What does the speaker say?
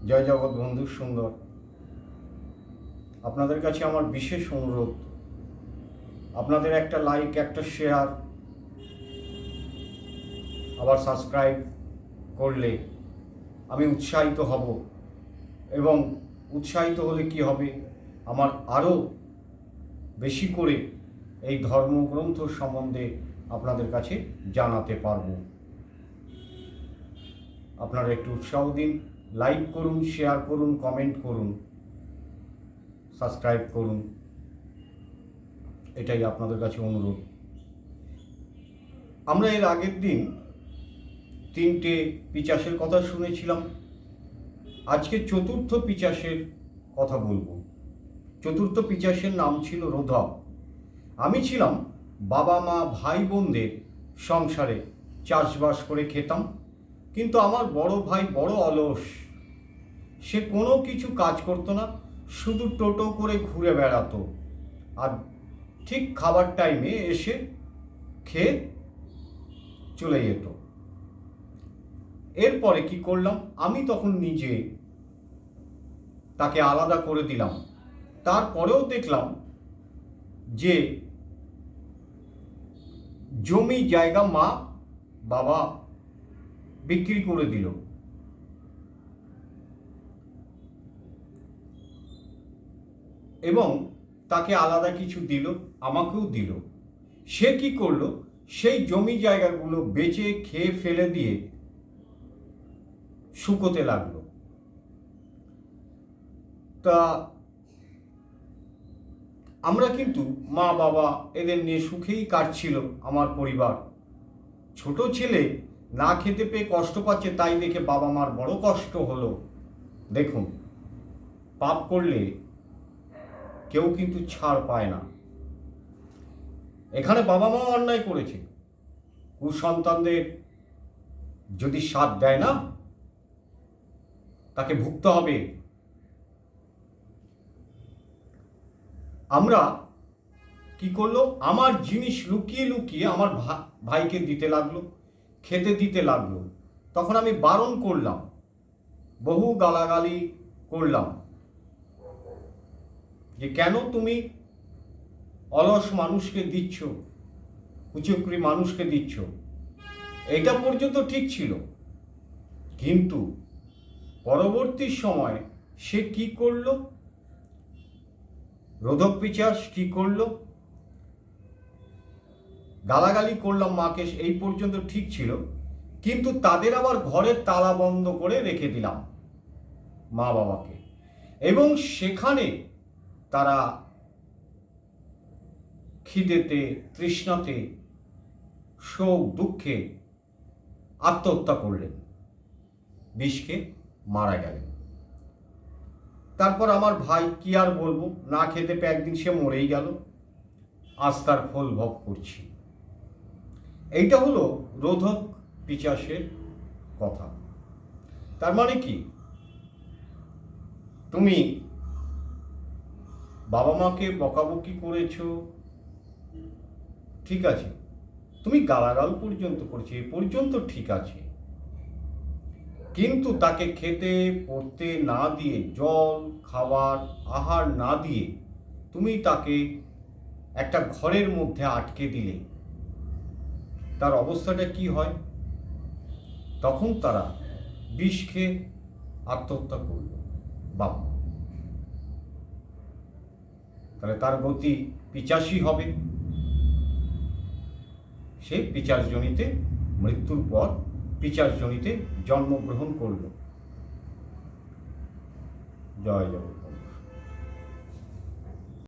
জয় জগৎ বন্ধু সুন্দর। আপনাদের কাছে আমার বিশেষ অনুরোধ, আপনাদের একটা লাইক, একটা শেয়ার, আবার সাবস্ক্রাইব করলে আমি উৎসাহিত হব, এবং উৎসাহিত হলে কি হবে, আমার আরও বেশি করে এই ধর্মগ্রন্থ সম্বন্ধে আপনাদের কাছে জানাতে পারব। আপনারা একটু উৎসাহ দিন, লাইক করুন, শেয়ার করুন, কমেন্ট করুন, সাবস্ক্রাইব করুন, এটাই আপনাদের কাছে অনুরোধ। আমরা এর আগের দিন 3টে পিশাচের কথা শুনেছিলাম। আজকে চতুর্থ পিশাচের কথা বলবো। চতুর্থ পিশাচের নাম ছিল রোধক। আমি ছিলাম বাবা মা ভাই বোনদের সংসারে, চাষবাস করে খেতাম, কিন্তু আমার বড় ভাই বড় অলস। সে কোনো কিছু কাজ করতো না, শুধু টোটো করে ঘুরে বেড়াতো, আর ঠিক খাবার টাইমে এসে খেয়ে চলে যেত। এরপরে কি করলাম, আমি তখন নিজে তাকে আলাদা করে দিলাম। তারপরেও দেখলাম যে জমি জায়গা মা বাবা বিক্রি করে দিল, এবং তাকে আলাদা কিছু দিল, আমাকেও দিল। সে কি করলো, সেই জমি জায়গাগুলো বেচে খেয়ে ফেলে দিয়ে শুকোতে লাগলো। তা আমরা কিন্তু মা বাবা এদের নিয়ে সুখেই কাটছিল আমার পরিবার। ছোট ছেলে না খেতে পেয়ে কষ্ট পাচ্ছে, তাই দেখে বাবা মার বড় কষ্ট হলো। দেখুন, পাপ করলে কেউ কিন্তু ছাড় পায় না। এখানে বাবা মাও অন্যায় করেছে। কুসন্তানদের যদি সাথ দেয় না, তাকে ভুগতে হবে। আমরা কি করলো, আমার জিনিস লুকিয়ে লুকিয়ে আমার ভাইকে দিতে লাগলো, খেতে দিতে লাগলো। তখন আমি বারণ করলাম, বহু গালাগালি করলাম যে কেন তুমি অলস মানুষকে দিচ্ছ, কুচক্রি মানুষকে দিচ্ছ। এটা পর্যন্ত ঠিক ছিল, কিন্তু পরবর্তী সময় সে কি করলো, রোধক পিশাচ কি করলো, গালাগালি করলাম মাকে, এই পর্যন্ত ঠিক ছিল, কিন্তু তাদের আবার ঘরের তালা বন্ধ করে রেখে দিলাম মা বাবাকে, এবং সেখানে তারা খিদেতে তৃষ্ণাতে শোক দুঃখে আত্মহত্যা করলেন, বিষকে মারা গেলেন। তারপর আমার ভাই, কি আর বলবো, না খেতে পেয়ে একদিন সে মরেই গেল। আজ তার ফল ভোগ করছি। এইটা হলো রোধক পিশাচের কথা। তার মানে কি, তুমি বাবা মাকে বকাবকি করেছ, ঠিক আছে, তুমি গালাগাল পর্যন্ত করেছো, এ পর্যন্ত ঠিক আছে, কিন্তু তাকে খেতে পড়তে না দিয়ে, জল খাবার আহার না দিয়ে তুমি তাকে একটা ঘরের মধ্যে আটকে দিলে, তার অবস্থাটা কি হয়? তখন তারা বিষ খেয়ে আত্মহত্যা করল বাবা। তাহলে তার গতি পিশাচই হবে। সে পিশাচজনিতে মৃত্যুর পর পিশাচজনিতে জন্মগ্রহণ করল। জয় জগৎ।